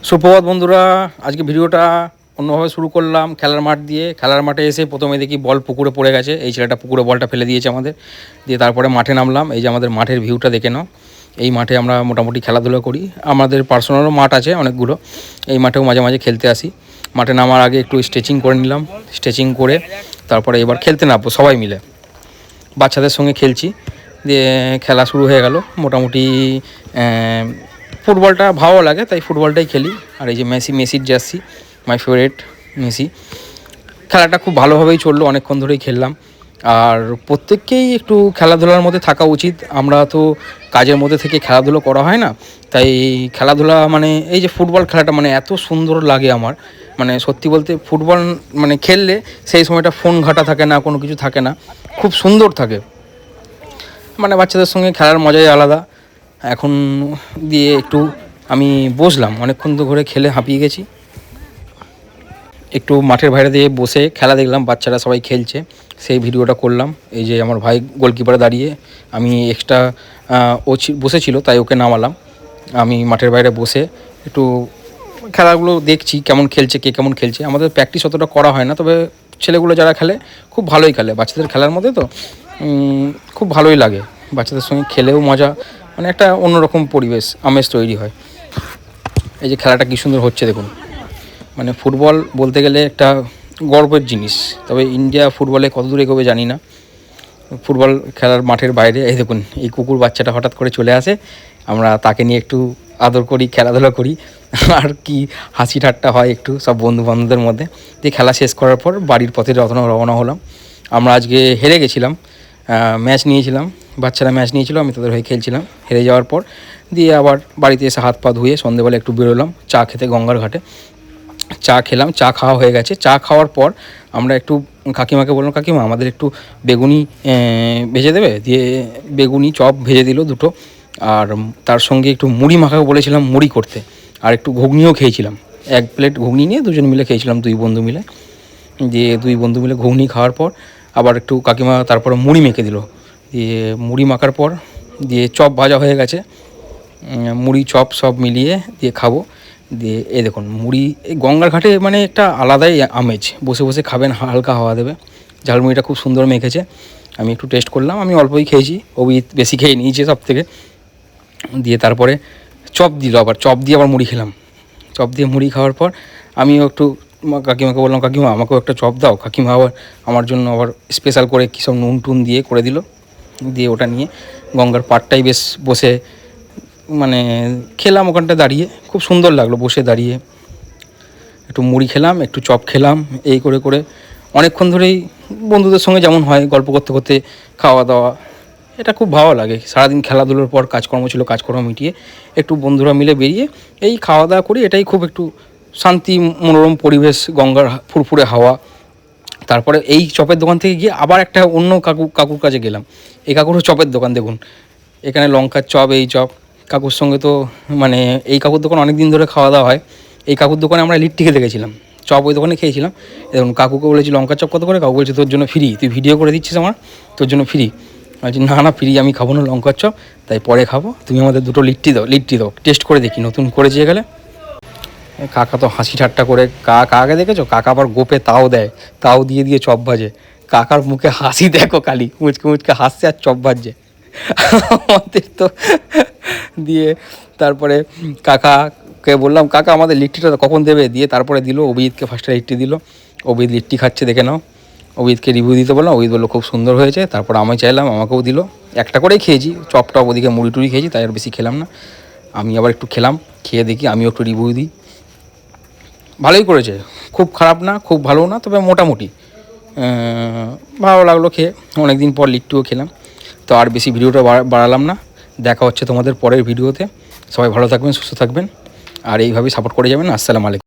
সুপ্রভাত বন্ধুরা, আজকে ভিডিওটা অন্যভাবে শুরু করলাম খেলার মাঠ দিয়ে। খেলার মাঠে এসে প্রথমে দেখি বল পুকুরে পড়ে গেছে। এই ছেলেটা পুকুরে বলটা ফেলে দিয়েছে আমাদের, দিয়ে তারপরে মাঠে নামলাম। এই যে আমাদের মাঠের ভিউটা দেখে নাও। এই মাঠে আমরা মোটামুটি খেলাধুলা করি, আমাদের পার্সোনালও মাঠ আছে অনেকগুলো। এই মাঠেও মাঝে মাঝে খেলতে আসি। মাঠে নামার আগে একটু স্ট্রেচিং করে নিলাম, স্ট্রেচিং করে তারপরে এবার খেলতে নামবো সবাই মিলে। বাচ্চাদের সঙ্গে খেলছি, দিয়ে খেলা শুরু হয়ে গেল। মোটামুটি ফুটবলটা ভালো লাগে, তাই ফুটবলটাই খেলি। আর এই যে মেসির জার্সি, মাই ফেভারিট মেসি। খেলাটা খুব ভালোভাবেই চললো, অনেকক্ষণ ধরেই খেললাম। আর প্রত্যেককেই একটু খেলাধুলার মধ্যে থাকা উচিত। আমরা তো কাজের মধ্যে থেকে খেলাধুলো করা হয় না, তাই খেলাধুলা মানে এই যে ফুটবল খেলাটা মানে এত সুন্দর লাগে আমার। মানে সত্যি বলতে ফুটবল মানে খেললে সেই সময়টা ফোন ঘাটা থাকে না, কোনো কিছু থাকে না, খুব সুন্দর থাকে। মানে বাচ্চাদের সঙ্গে খেলার মজাই আলাদা। এখন দিয়ে একটু আমি বসলাম, অনেকক্ষণ তো ঘরে খেলে হাঁপিয়ে গেছি। একটু মাঠের বাইরে দিয়ে বসে খেলা দেখলাম, বাচ্চারা সবাই খেলছে, সেই ভিডিওটা করলাম। এই যে আমার ভাই গোলকিপারে দাঁড়িয়ে, আমি এক্সট্রা বসেছিল তাই ওকে নামালাম। আমি মাঠের বাইরে বসে একটু খেলাগুলো দেখছি, কেমন খেলছে, কে কেমন খেলছে। আমাদের প্র্যাকটিস অতটা করা হয় না, তবে ছেলেগুলো যারা খেলে খুব ভালোই খেলে। বাচ্চাদের খেলার মধ্যে তো খুব ভালোই লাগে। বাচ্চাদের সঙ্গে খেলেও মজা, মানে একটা অন্যরকম পরিবেশ, আমেজ তৈরি হয়। এই যে খেলাটা কী সুন্দর হচ্ছে দেখুন। মানে ফুটবল বলতে গেলে একটা গর্বের জিনিস, তবে ইন্ডিয়া ফুটবলে কত দূর এগোবে জানি না। ফুটবল খেলার মাঠের বাইরে এই দেখুন, এই কুকুর বাচ্চাটা হঠাৎ করে চলে আসে, আমরা তাকে নিয়ে একটু আদর করি, খেলাধুলা করি, আর কি হাসি ঠাট্টা হয় একটু সব বন্ধু বান্ধবদের মধ্যে। দিয়ে খেলা শেষ করার পর বাড়ির পথে রওনা হলাম। আমরা আজকে হেরে গেছিলাম, ম্যাচ নিয়েছিলাম, বাচ্চারা ম্যাচ নিয়েছিল, আমি তাদের হয়ে খেলছিলাম। হেরে যাওয়ার পর দিয়ে আবার বাড়িতে এসে হাত পা ধুয়ে সন্ধ্যেবেলা একটু বেরোলাম চা খেতে গঙ্গার ঘাটে। চা খেলাম, চা খাওয়া হয়ে গেছে। চা খাওয়ার পর আমরা একটু কাকিমাকে বললাম, কাকিমা আমাদের একটু বেগুনি ভেজে দেবে। দিয়ে বেগুনি চপ ভেজে দিল দুটো, আর তার সঙ্গে একটু মুড়ি মাখাকে বলেছিলাম মুড়ি করতে, আর একটু ঘুগনিও খেয়েছিলাম। এক প্লেট ঘুগনি নিয়ে দুজন মিলে খেয়েছিলাম, দুই বন্ধু মিলে। দিয়ে দুই বন্ধু মিলে ঘুগনি খাওয়ার পর আবার একটু কাকিমা তারপরে মুড়ি মেখে দিল। দিয়ে মুড়ি মাখার পর দিয়ে চপ ভাজা হয়ে গেছে, মুড়ি চপ সব মিলিয়ে দিয়ে খাবো। দিয়ে এই দেখুন মুড়ি, এই গঙ্গার ঘাটে মানে একটা আলাদাই আমেজ, বসে বসে খাবেন, হালকা হাওয়া দেবে। ঝালমুড়িটা খুব সুন্দর মেখেছে, আমি একটু টেস্ট করলাম, আমি অল্পই খেয়েছি, বেশি খেয়ে নিয়েছে সব থেকে। দিয়ে তারপরে চপ দিল, আবার চপ দিয়ে আবার মুড়ি খেলাম। চপ দিয়ে মুড়ি খাওয়ার পর আমিও একটু কাকিমাকে বললাম, কাকিমা আমাকেও একটা চপ দাও। কাকিমা আবার আমার জন্য আবার স্পেশাল করে কী সব নুন টুন দিয়ে করে দিল। দিয়ে ওটা নিয়ে গঙ্গার পাড়টাই বেশ বসে মানে খেলাম, ওখানটা দাঁড়িয়ে খুব সুন্দর লাগলো বসে দাঁড়িয়ে। একটু মুড়ি খেলাম, একটু চপ খেলাম, এই করে করে অনেকক্ষণ ধরেই বন্ধুদের সঙ্গে যেমন হয় গল্প করতে করতে খাওয়া দাওয়া, এটা খুব ভালো লাগে। সারাদিন খেলাধুলোর পর কাজকর্ম ছিল, কাজকর্ম মিটিয়ে একটু বন্ধুরা মিলে বেরিয়ে এই খাওয়া দাওয়া করি, এটাই খুব একটু শান্তি, মনোরম পরিবেশ, গঙ্গার ফুরফুরে হাওয়া। তারপরে এই চপের দোকান থেকে গিয়ে আবার একটা অন্য কাকুর কাছে গেলাম। এই কাকুরও চপের দোকান দেখুন, এখানে লঙ্কার চপ, এই চপ। কাকুর সঙ্গে তো মানে এই কাকুর দোকান অনেক দিন ধরে খাওয়া দাওয়া হয়। এই কাকুর দোকানে আমরা লিট্টি খেতে গেছিলাম, চপ ওই দোকানে খেয়েছিলাম। এবং কাকুকে বলেছি লঙ্কার চপ কত করে, কাকু বলছে তোর জন্য ফ্রি, তুই ভিডিও করে দিচ্ছিস আমার, তোর জন্য ফ্রি। বলছি না না ফ্রি আমি খাবো না লঙ্কার চপ, তাই পরে খাবো, তুমি আমাদের দুটো লিট্টি দাও টেস্ট করে দেখি, নতুন করেছি গেলে। কাকা তো হাসি ঠাট্টা করে, কাকাকে দেখেছো, কাকা আবার গোপে তাও দেয়, তাও দিয়ে দিয়ে চপ ভাজে। কাকার মুখে হাসি দেখো খালি, মুচকে মুচকে হাসছে আর চপ ভাজছে। আমাদের তো দিয়ে তারপরে কাকাকে বললাম, কাকা আমাদের লিট্টিটা কখন দেবে। দিয়ে তারপরে দিল, অভিজিৎকে ফার্স্টে লিট্টি দিল। অভিজিৎ লিট্টি খাচ্ছে দেখে নাও। অভিজিৎকে রিভিউ দিতে বললাম, অভিজিৎ বললো খুব সুন্দর হয়েছে। তারপর আমি চাইলাম, আমাকেও দিল। একটা করেই খেয়েছি, চপটা ওদিকে মুড়ি টুড়ি খেয়েছি, তাই আর বেশি খেলাম না। আমি আবার একটু খেলাম, খেয়ে দেখি আমিও একটু রিভিউ দিই। ভালোই করেছে, খুব খারাপ না, খুব ভালো না, তবে মোটামুটি ভালো লাগলো খেয়ে। অনেক দিন পর লিট্টিও খেলাম। তো আর বেশি ভিডিওটা বাড়ালাম না, দেখা হচ্ছে তোমাদের পরের ভিডিওতে। সবাই ভালো থাকবেন, সুস্থ থাকবেন, আর এইভাবেই সাপোর্ট করে যাবেন। আসসালামু আলাইকুম।